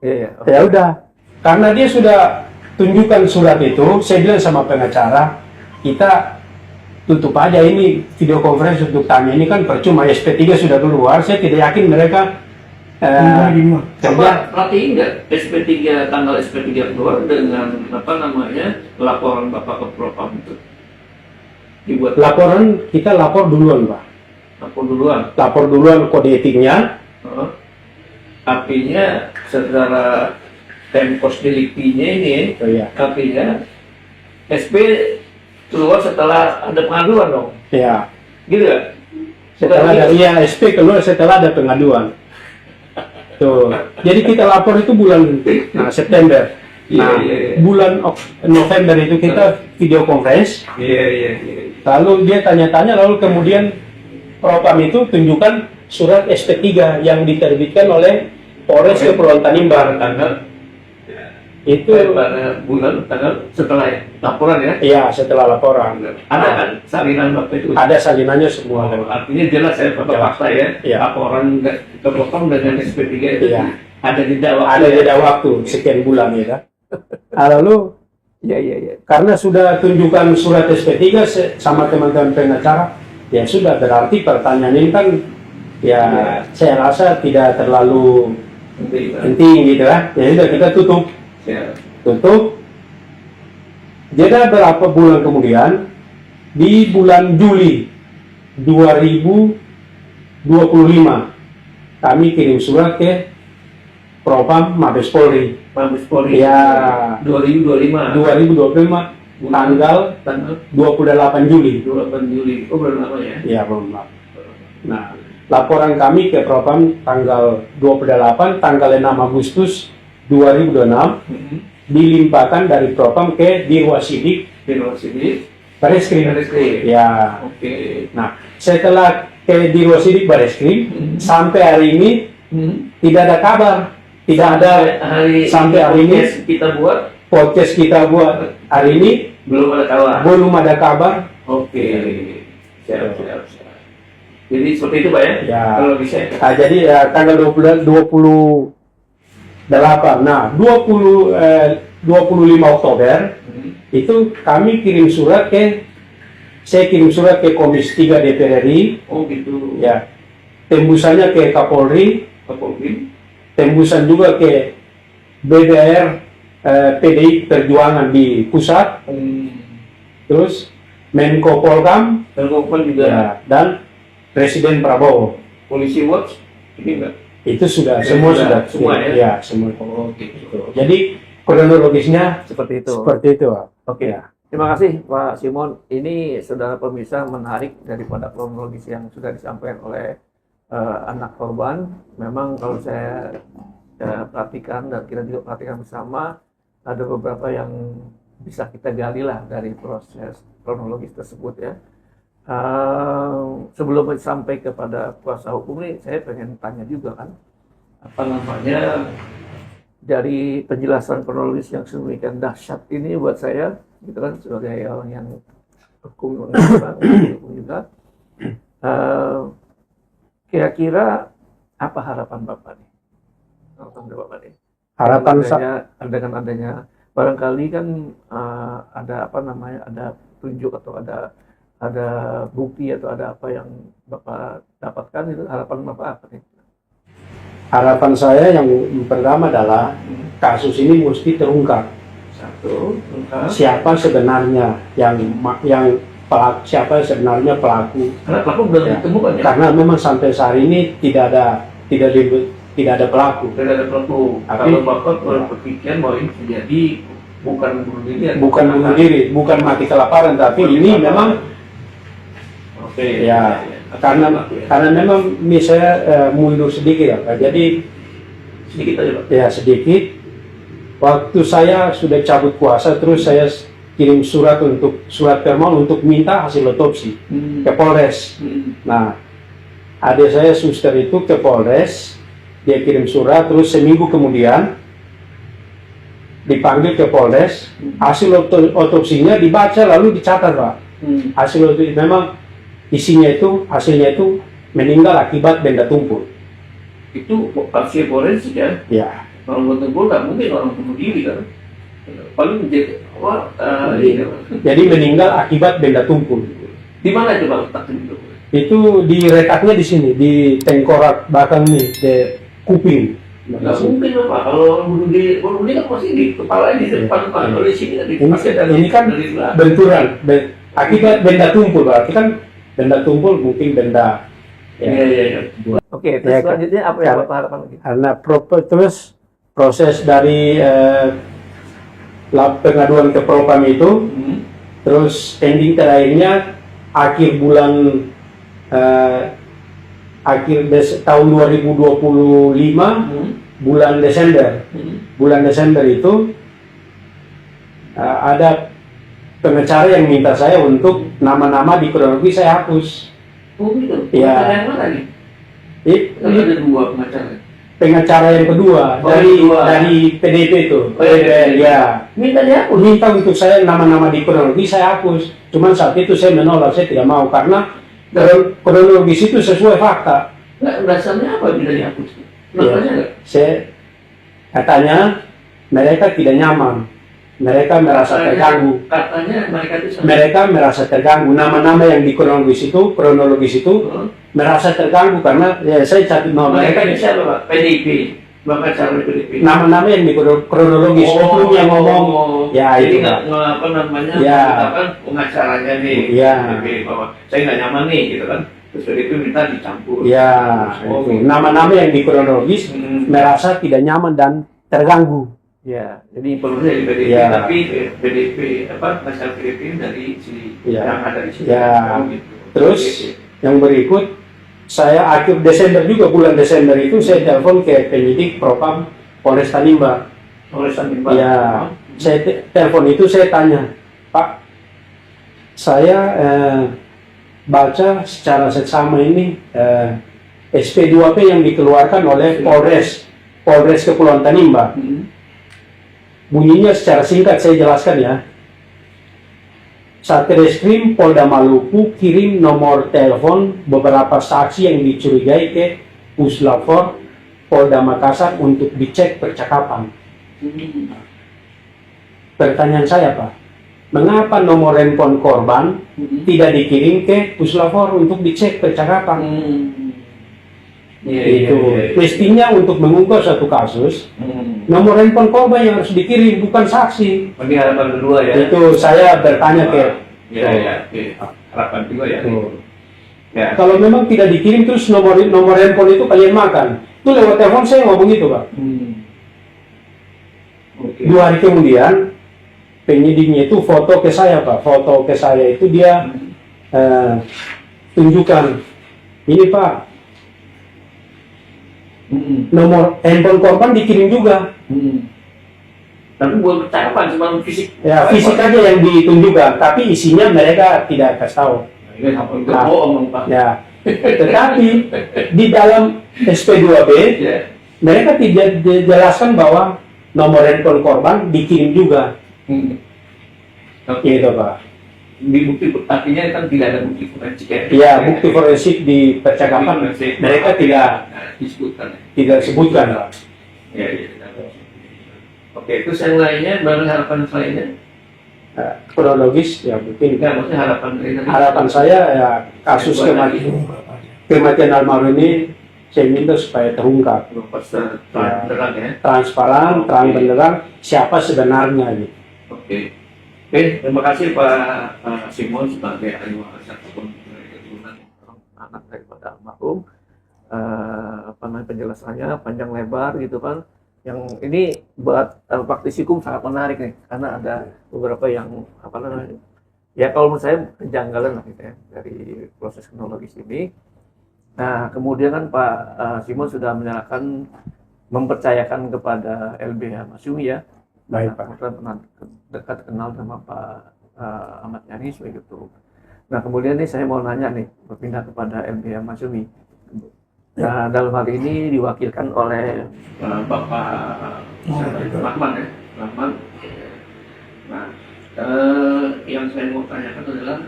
Iya. Ya udah. Karena dia sudah tunjukkan surat itu, saya bilang sama pengacara, kita tutup aja ini video conference untuk tanya, ini kan percuma, SP3 sudah keluar, saya tidak yakin mereka Coba kerja. perhatiin nggak SP3 tanggal SP3 keluar dengan apa namanya laporan Bapak ke Propam itu dibuat Laporan, kita lapor duluan, Pak. lapor duluan. Lapor duluan kode etiknya. Heeh. Artinya secara tempos deliktinya ini, Oh, iya. artinya SP keluar setelah ada pengaduan dong, Ya. gitu nggak? Setelah ada, iya, SP keluar setelah ada pengaduan. Tuh. Jadi kita lapor itu bulan September. Nah, Iya. bulan November itu kita video conference. Iya. Lalu dia tanya-tanya, lalu kemudian Propam itu tunjukkan surat SP3 yang diterbitkan oleh Polres Kepulauan Tanimbar. Tanggal Itu pada bulan tanggal setelah laporan ya. iya, setelah laporan. Ada kan salinan Bapak itu? Ada salinannya semua. Artinya jelas ya Bapak Jelas. fakta ya. Iya. Laporan terpotong dengan SP3 itu. Iya. Ada jeda waktu. Ada jeda waktu sekian bulan ya kan. Nah, lalu Iya. karena sudah tunjukkan surat SP3 sama teman-teman pengacara, ya sudah, berarti pertanyaan ini kan ya saya rasa tidak terlalu penting gitu ya. Ya sudah, kita tutup. Ya. Jeda berapa bulan kemudian, di bulan Juli 2025 kami kirim surat ke Propam Mabes Polri. Mabes Polri. Ya. 2025. 2025 tanggal Tanggal 28 Juli. 28 Juli. Oh, belum lama ya. Ya, belum lama. Nah, laporan kami ke Propam tanggal 28, tanggal 6 Agustus 2026 dilimpahkan dari Propam ke Dirwasidik Dirwasidik. Bareskrim. Bareskrim. Ya. Oke. Nah, setelah ke Dirwasidik Bareskrim, sampai hari ini tidak ada kabar, tidak ada sampai hari ini podcast kita buat hari ini belum ada kabar. belum ada kabar. Oke. Siap. Jadi seperti itu Pak ya? Ya. Kalau bisa. Nah, jadi tanggal 28, nah 25 Oktober itu kami kirim surat saya kirim surat ke Komisi 3 DPR RI. Oh gitu. Ya, tembusannya ke Kapolri, tembusan juga ke BDR PDI Perjuangan di pusat, terus Menko Polkam, juga. ya, dan Presiden Prabowo. Polisi Watch ini enggak? Itu sudah, Ya, semua sudah, sudah, semua ya? ya semua. Oh gitu. Jadi kronologisnya Seperti itu. seperti itu. Oke. Ya. Terima kasih Pak Simon. Ini saudara pemirsa menarik daripada kronologis yang sudah disampaikan oleh anak korban. Memang kalau saya perhatikan dan kita juga perhatikan bersama, ada beberapa yang bisa kita gali lah dari proses kronologis tersebut ya. Sebelum sampai kepada kuasa hukum ini, saya pengen tanya juga kan, apa namanya, dari penjelasan kronologis yang sedemikian dahsyat ini buat saya, gitu kan, sebagai orang yang hukum juga, kira-kira apa harapan Bapak nih? Harapan dengan adanya barangkali kan ada apa namanya, ada tunjuk atau ada ada bukti atau ada apa yang Bapak dapatkan, itu harapan Bapak apa nih? Harapan saya yang pertama adalah kasus ini mesti terungkap. Satu, lengkap. Siapa sebenarnya siapa sebenarnya pelaku? Karena pelaku belum Ya. ditemukan ya. Karena memang sampai saat ini tidak ada pelaku. Tidak ada pelaku. Tapi- Kalau Bapak berpikiran bahwa ini terjadi bukan bunuh diri, Bukan bunuh diri, bukan mati kelaparan, tapi ini memang Oke. ya karena memang ini saya mundur sedikit ya Pak. Jadi sedikit aja Pak. ya sedikit. Waktu saya sudah cabut kuasa, terus saya kirim surat permohonan untuk minta hasil otopsi ke Polres. Nah, adik saya suster itu ke Polres, dia kirim surat, terus seminggu kemudian dipanggil ke Polres, hasil otopsinya dibaca lalu dicatat Pak. Hasil otopsi memang hasilnya itu meninggal akibat benda tumpul. Itu hasil forensik ya. Ya, Kalau benda tumpul nggak mungkin orang bunuh diri kan. Paling menjadi jadi meninggal akibat benda tumpul. di mana coba letaknya itu? Itu diretaknya di sini, di tengkorak belakang nih, di kuping. Nggak mungkin Pak. Kalau orang bunuh diri kan masih di kepala di depan Pak. Kalau di sini kan Ini kan benturan, akibat benda tumpul berarti kan benda tumpul mungkin benda. Iya. Oke, terus Ya, selanjutnya apa yang ya. Bapak harapkan lagi? Karena terus proses dari pengaduan ke Propam itu, terus ending terakhirnya akhir bulan tahun 2025 bulan Desember itu ada pengacara yang minta saya untuk nama-nama di kronologi saya hapus. Oh gitu. Iya. Pengacara yang mana nih? Kan Ini ada dua pengacara. pengacara yang kedua Oh, yang kedua. dari PDP itu. Oh, iya. Ya. Minta dia Minta untuk saya nama-nama di kronologi saya hapus. Cuman saat itu saya menolak, saya tidak mau karena kronologis itu sesuai fakta. nggak dasarnya apa bisa dihapus? Ya. Dasarnya nggak? Saya katanya mereka tidak nyaman, mereka merasa terganggu. Katanya mereka itu sama. Mereka merasa terganggu. Nama-nama yang di kronologis itu merasa terganggu karena ya saya catat nama Mereka mereka. ini siapa Pak? PDIP. Bapak cara PDIP. Nama-nama yang di kronologis itu yang ngomong. Ya jadi itu. nggak apa namanya? Ya. Mengatakan pengacaranya nih. Ya. PDIP bahwa saya nggak nyaman nih gitu kan. Terus PDIP minta dicampur. Ya, Oh, itu. Nama-nama yang di kronologis merasa tidak nyaman dan terganggu. Ya, jadi Perlu dari PDIP, Ya. tapi PDIP apa nasional PDIP dari si Ya. yang ada di sini. Ya. Oh, gitu. Terus yang berikut, saya akhir Desember juga, bulan Desember itu saya telepon ke penyidik Propam Polres Tanimbar. oleh Sanimba. Ya, saya telepon itu saya tanya, Pak, saya baca secara seksama ini SP2P yang dikeluarkan oleh Polres Kepulauan Tanimbar. Bunyinya secara singkat saya jelaskan ya. Satreskrim Polda Maluku kirim nomor telepon beberapa saksi yang dicurigai ke Puslapor Polda Makassar untuk dicek percakapan. Pertanyaan saya Pak, mengapa nomor handphone korban tidak dikirim ke Puslapor untuk dicek percakapan? Itu mestinya untuk mengungkap satu kasus, nomor handphone korban yang harus dikirim, bukan saksi. Ini harapan kedua ya. Itu saya bertanya ke Ya, oke. Harapan kedua ya. Tuh. Ya. Kalau memang tidak dikirim terus nomor handphone itu kalian makan. Itu lewat telepon saya ngomong gitu Pak. Oke. 2 hari kemudian penyidiknya itu foto ke saya Pak. Foto ke saya itu dia tunjukkan. Ini Pak, nomor handphone korban dikirim juga. Tapi buat percakapan cuma fisik. Ya, fisik aja yang ditunjukkan, tapi isinya mereka tidak kasih tahu. Ini apa itu bohong Pak. Ya, tetapi di dalam SP2B Ya. mereka tidak dijelaskan bahwa nomor handphone korban dikirim juga. Oke. Gitu Pak. Di bukti artinya kan tidak ada bukti forensik ya. Ya, bukti forensik di percakapan mereka disebutkan. tidak sebutkan Pak. Ya. Oke, terus yang lainnya, barang harapan lainnya. kronologis ya mungkin Enggak, maksudnya harapan saya ya kasus kematian almarhum ini saya minta supaya terungkap, terang ya. transparan, terang benderang siapa sebenarnya gitu. Oke. Oke, terima kasih Pak Simon sebagai ahli waris ataupun keturunan anak daripada almarhum. Apa namanya, penjelasannya panjang lebar gitu kan. Yang ini buat praktisi hukum sangat menarik nih, karena ada beberapa yang apa namanya, ya kalau menurut saya kejanggalan lah gitu ya dari proses kronologis ini. Nah kemudian kan Pak Simon sudah menyerahkan, mempercayakan kepada LBH Masyumi ya. Baik Pak. Kemudian pernah dekat kenal sama Pak Ahmad Yani begitu. Nah kemudian nih saya mau nanya nih, berpindah kepada LBH Masyumi. Nah, dalam hal ini diwakilkan oleh Bapak Rahman ya, Rahman. Nah, yang saya mau tanyakan adalah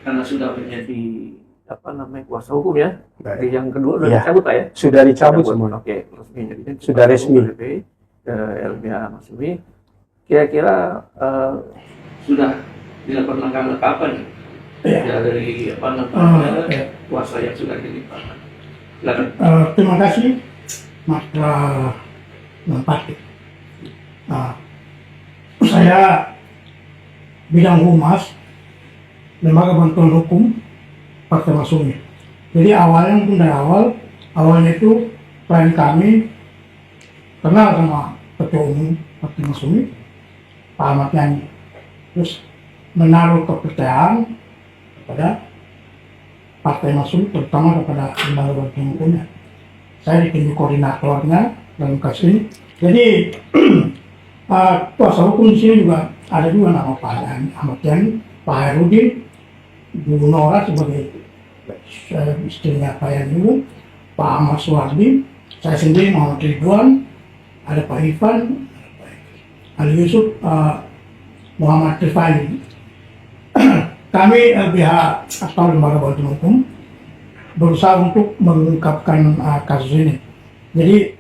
karena sudah menjadi apa namanya kuasa hukum ya, Baik. yang kedua sudah Ya. dicabut Pak ya? Sudah dicabut semua. Oke, resmi jadi Sudah resmi. LBH Masyumi. Kira-kira sudah dilakukan langkah-langkah apa nih? Ya. Dari apa namanya Ya. kuasa yang sudah dilimpahkan. Silakan. Terima kasih Mas Mempati. Saya bidang humas, lembaga bantuan hukum Partai Masyumi. Jadi awalnya mungkin dari awalnya itu klien kami kenal sama ketua umum Partai Masyumi, Pak Ahmad Yani. Terus menaruh kepercayaan kepada Partai Masyumi, terutama kepada lembaga bantuan hukumnya. Saya ditunjuk koordinatornya dalam kasus ini. Jadi kuasa hukum di sini juga ada juga nama Pak Ahmad Yani, Pak Herudin, Bu Nora sebagai istrinya Pak Yani, Pak Ahmad Suwardi, saya sendiri Muhammad Ridwan, ada Pak Ivan, Ali Yusuf, Muhammad Rifai. Kami LBH atau Lembaga Bantuan Hukum berusaha untuk mengungkapkan kasus ini. Jadi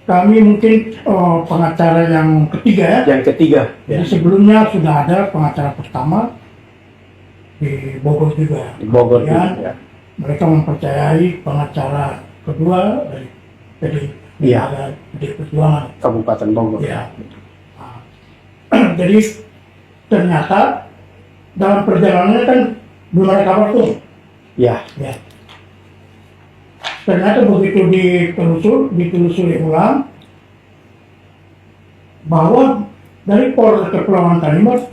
kami mungkin pengacara yang ketiga ya. Yang ketiga. Jadi sebelumnya sudah ada pengacara pertama di Bogor juga. Di Bogor Kemudian juga, ya. mereka mempercayai pengacara kedua dari Iya. PD Perjuangan. Kabupaten Bogor. Ya. Nah, jadi ternyata dalam perjalanannya kan belum ada kabar tuh. Ya. Ya. Ternyata begitu ditelusuri ulang bahwa dari Polres Kepulauan Kalimantan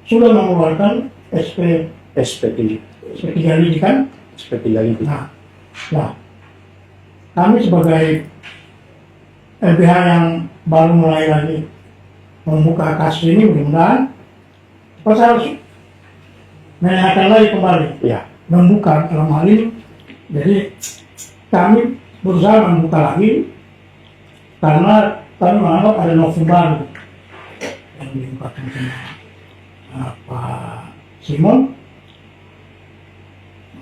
sudah mengeluarkan SP3. SP3 ini kan. SP3 itu. Nah, kami sebagai LBH yang baru mulai lagi membuka kasus ini, mudah-mudahan saya harus menanyakan lagi kembali, Ya. membuka dalam hal ini. Jadi kami berusaha membuka lagi karena kami menganggap ada novum baru yang diungkapkan sama Pak Simon.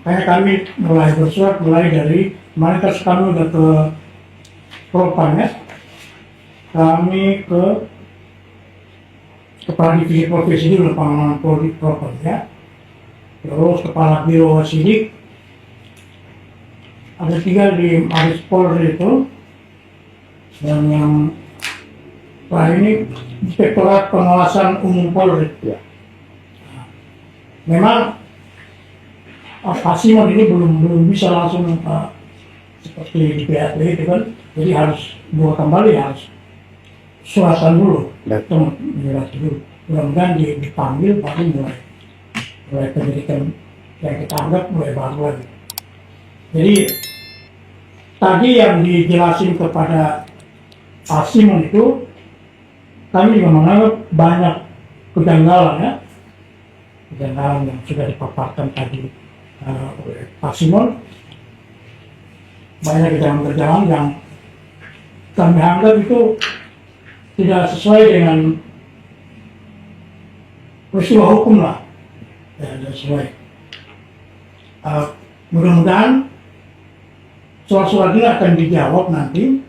Makanya kami mulai bersurat, mulai dari kemarin kasus kami udah ke Propam ya, kami ke Kepala Divisi Profesi di Pengamanan Polri Propam ya, terus Kepala Biro Sidik, ada 3 di Mabes Polri itu, dan yang terakhir ini Inspektorat Pengawasan Umum Polri. Ya. Memang Pak Simon ini belum bisa langsung seperti di PAP itu kan, jadi harus buat kembali, harus suratan dulu, dulu. Mudah-mudahan dipanggil baru mulai penyidikan yang kita anggap mulai baru lagi. Jadi tadi yang dijelasin kepada Pak Simon itu, kami juga menganggap banyak kejanggalan ya, kejanggalan yang sudah dipaparkan tadi oleh Pak Simon. Banyak kejanggalan yang kami anggap itu tidak sesuai dengan peristiwa hukum lah, tidak sesuai. Mudah-mudahan soal-soal ini akan dijawab nanti,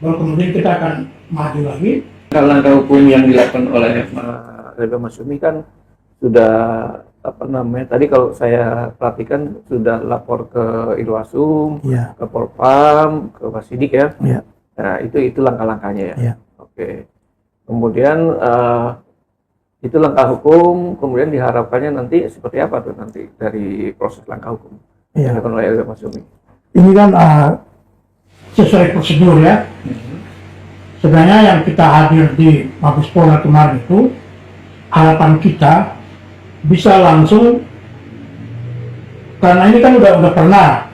baru kemudian kita akan maju lagi. Langkah hukum yang dilakukan oleh LB Masyumi kan sudah apa namanya, tadi kalau saya perhatikan sudah lapor ke Irwasum, Iya. ke Polpam, ke Wasidik ya. Iya. Nah, itu langkah-langkahnya ya. Iya. Oke. Kemudian itu langkah hukum, kemudian diharapkannya nanti seperti apa tuh nanti dari proses langkah hukum yang Iya. dilakukan oleh LB Masyumi? Ini kan sesuai prosedur ya. Sebenarnya yang kita hadir di Mabes Polri kemarin itu, harapan kita bisa langsung, karena ini kan udah pernah,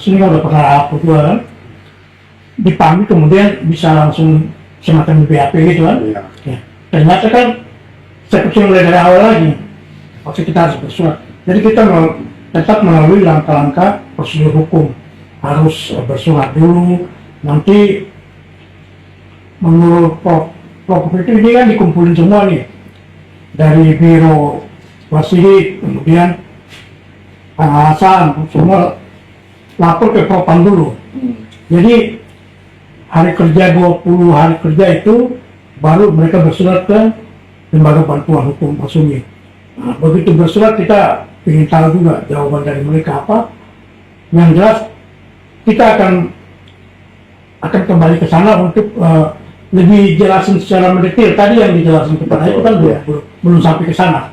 ini kan udah pernah aku juga kan, dipanggil kemudian bisa langsung semacam BAP gitu kan. Iya. Ya. Ternyata kan seperti mulai dari awal lagi, maksud kita harus bersurat. Jadi kita tetap melalui langkah-langkah prosedur hukum, harus bersurat dulu. Nanti menurut Prof itu ini kan dikumpulin semua nih dari Biro Wasidik, kemudian pengawasan, semua lapor ke Propam dulu. Jadi hari kerja 20 hari kerja itu baru mereka bersurat ke Lembaga Bantuan Hukum Masyumi. Nah, begitu bersurat kita ingin tahu juga jawaban dari mereka apa. Yang jelas kita akan kembali ke sana untuk lebih jelasin secara mendetail. Tadi yang dijelasin kepada itu kan belum sampai ke sana.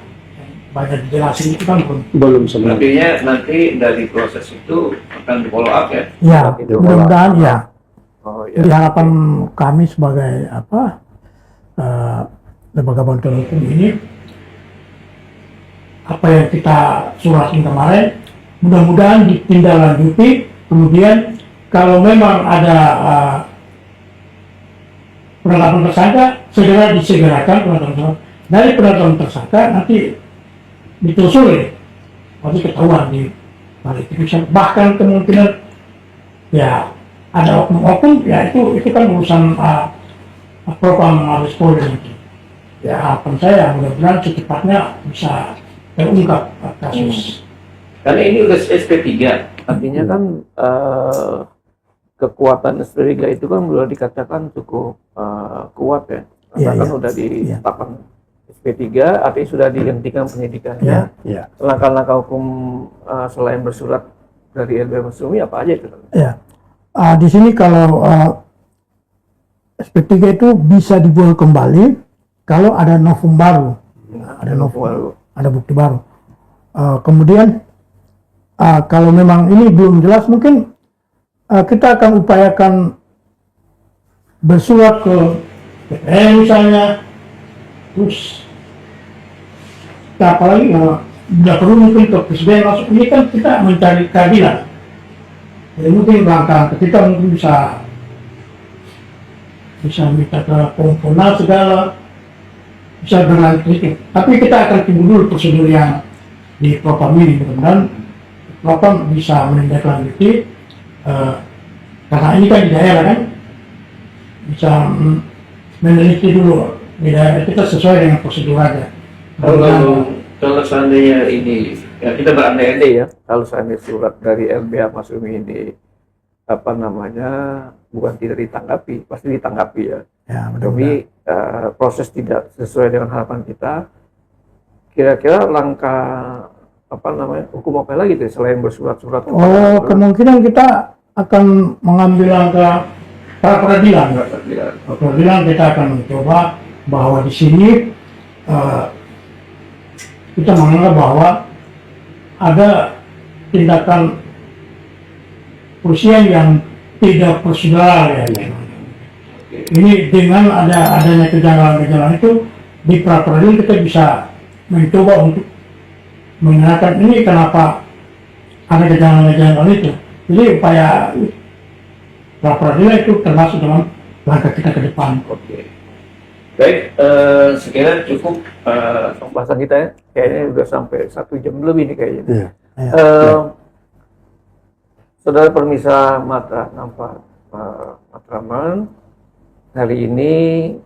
Banyak dijelasin itu kan Belum semua. Artinya nanti dari proses itu akan di follow up ya. Ya, Gitu. mudah-mudahan ya. Oh ya. Jadi harapan kami sebagai lembaga bantuan hukum ini, apa yang kita suratin kemarin, mudah-mudahan ditindaklanjuti. Kemudian kalau memang ada penetapan tersangka, segera disegerakan penetapan tersangka. Dari penetapan tersangka nanti ditelusuri, nanti ketahuan di balik itu. Bahkan kemungkinan ya ada oknum-oknum, ya itu kan urusan Propam Mabes Polri nanti. Ya harapan saya mudah-mudahan secepatnya bisa terungkap kasus. Karena ini udah SP3. Artinya kan kekuatan SP3 itu kan sudah dikatakan cukup kuat ya. Karena Iya, kan iya. sudah Iya. ditetapkan SP3, artinya sudah dihentikan penyidikannya. Iya. Langkah-langkah hukum selain bersurat dari LB Masyumi apa aja itu? Ya, di sini kalau SP3 itu bisa dibuat kembali kalau ada novum baru, ada novum baru, ada bukti baru. Kemudian kalau memang ini belum jelas, mungkin kita akan upayakan bersurat ke DPR misalnya, terus apalagi tidak perlu mungkin ke presiden masuk. Ini kan kita mencari keadilan. Jadi mungkin langkah kita mungkin bisa minta ke Kompolnas segala, bisa berlanjut itu. Tapi kita akan tunggu dulu prosedur yang di Propam ini. Mudah-mudahan Propam bisa menindaklanjuti, karena ini kan di daerah kan, bisa meneliti dulu di daerah, kita sesuai dengan prosedur aja. Kalau seandainya ini ya kita berandai-andai Ya, kalau seandainya surat dari LBH Masyumi ini apa namanya bukan tidak ditanggapi, pasti ditanggapi ya. Ya, Tapi proses tidak sesuai dengan harapan kita. Kira-kira langkah apa namanya hukum apa lagi tuh selain bersurat-surat? kemungkinan kita akan mengambil langkah pra peradilan. Pra peradilan kita akan mencoba bahwa di sini kita menganggap bahwa ada tindakan kepolisian yang tidak prosedural ya. Ini dengan adanya kejanggalan-kejanggalan itu di pra peradilan kita bisa mencoba untuk mengenalkan ini kenapa ada kejanggalan-kejanggalan itu. Jadi upaya pra peradilan itu termasuk dalam langkah kita ke depan. Oke. Baik, sekiranya cukup Pembahasan kita ya, kayaknya udah sampai 1 jam lebih nih kayaknya. Iya. Saudara Permisa Matra Nampak Matraman, hari ini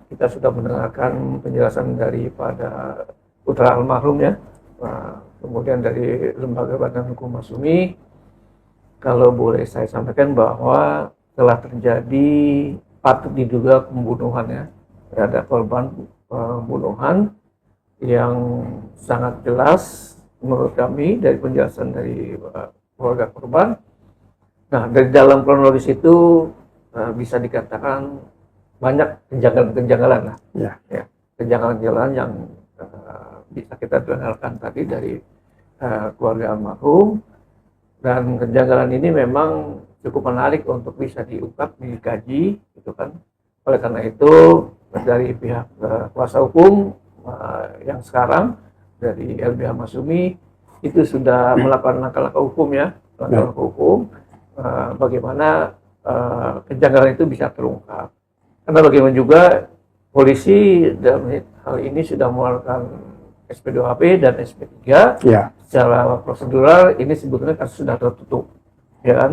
kita sudah mendengarkan penjelasan daripada putra almarhum ya, kemudian dari Lembaga Bantuan Hukum Masyumi. Kalau boleh saya sampaikan bahwa telah terjadi patut diduga pembunuhan ya terhadap korban pembunuhan yang sangat jelas menurut kami dari penjelasan dari keluarga korban. Nah, dari dalam kronologis itu bisa dikatakan banyak kejanggalan-kejanggalan lah. Ya. Kejanggalan-kejanggalan yang bisa kita dengarkan tadi dari keluarga almarhum, dan kejanggalan ini memang cukup menarik untuk bisa diungkap, dikaji, gitu kan. Oleh karena itu dari pihak kuasa hukum yang sekarang dari LBH Masyumi itu sudah melakukan langkah-langkah hukum ya, langkah-langkah hukum bagaimana kejanggalan itu bisa terungkap. Karena bagaimana juga polisi dalam hal ini sudah mengeluarkan SP2HP dan SP3 Ya. secara prosedural ini sebetulnya kasus sudah tertutup, ya kan?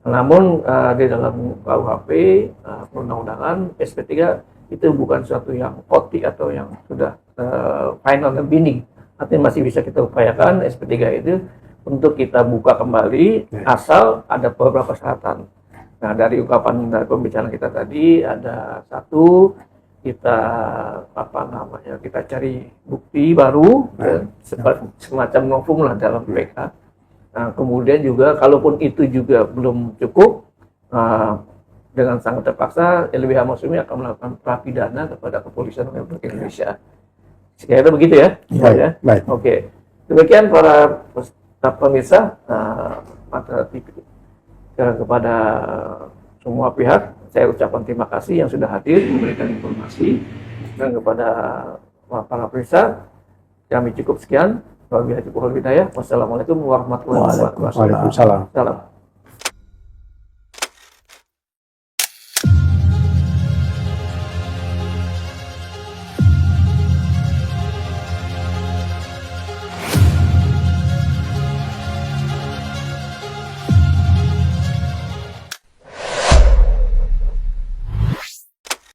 Namun di dalam KUHP perundang-undangan SP3 itu bukan suatu yang koti atau yang sudah final dan binding. Artinya masih bisa kita upayakan SP3 itu untuk kita buka kembali asal ada beberapa persyaratan. Nah, dari ungkapan dari pembicaraan kita tadi ada satu, kita kita cari bukti baru semacam novum lah dalam PK. Nah, kemudian juga kalaupun itu juga belum cukup, dengan sangat terpaksa LBH Masyumi akan melakukan pra-pidana kepada Kepolisian Republik Indonesia. Sekiranya begitu ya. Ya. Baik. Oke. Demikian para pemirsa Matra TV, kepada semua pihak saya ucapkan terima kasih yang sudah hadir memberikan informasi, dan kepada para pemirsa kami cukup sekian. Wabillahi taufiq wal hidayah. Wassalamualaikum warahmatullahi wabarakatuh. Waalaikumsalam. Salam.